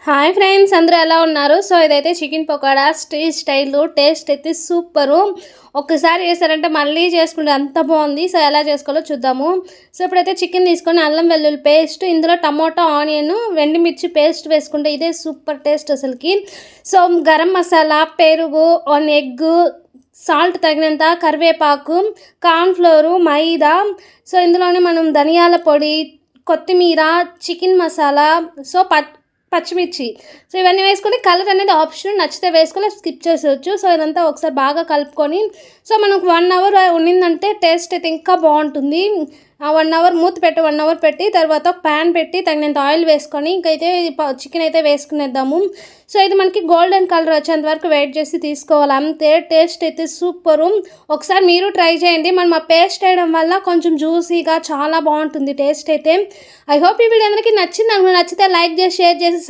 Hi friends, అందరూ ఎలా ఉన్నారు? సో ఇదైతే chicken pakoda street style. Taste అయితే సూపరు. ఒక్కసారి చేశారంటే మళ్ళీ చేసుకుంటే అంత బాగుంది. సో ఎలా చేసుకోవాలో చూద్దాము. సో ఇప్పుడైతే చికెన్ తీసుకొని అల్లం వెల్లుల్లి పేస్ట్, ఇందులో టమోటా, ఆనియన్, వెండిమిర్చి పేస్ట్ వేసుకుంటే ఇదే సూపర్ టేస్ట్ అసలుకి. సో గరం మసాలా, పెరుగు, వన్ ఎగ్, సాల్ట్ తగినంత, కరివేపాకు, కార్న్ఫ్లోరు, మైదా. సో ఇందులోనే మనం ధనియాల పొడి, కొత్తిమీర, చికెన్ మసాలా, సో పచ్చిమిర్చి. సో ఇవన్నీ వేసుకొని కలర్ అనేది ఆప్షన్, నచ్చితే వేసుకొని స్కిప్ చేసేవచ్చు. సో ఇదంతా ఒకసారి బాగా కలుపుకొని సో మనకు 1 అవర్ ఉండిందంటే టేస్ట్ అయితే ఇంకా బాగుంటుంది. 1 అవర్ మూత పెట్టి 1 అవర్ పెట్టి తర్వాత ప్యాన్ పెట్టి తగినంత ఆయిల్ వేసుకొని ఇంకైతే చికెన్ అయితే వేసుకునేద్దాము. సో ఇది మనకి గోల్డెన్ కలర్ వచ్చేంత వరకు వెయిట్ చేసి తీసుకోవాలి. అంతే. టేస్ట్ అయితే సూపరు. ఒకసారి మీరు ట్రై చేయండి. మనం ఆ పేస్ట్ వేయడం వల్ల కొంచెం జ్యూసీగా చాలా బాగుంటుంది టేస్ట్ అయితే. ఐ హోప్ ఈ వీడియో అందరికీ నచ్చింది. నచ్చితే లైక్ చేసి, షేర్ చేసి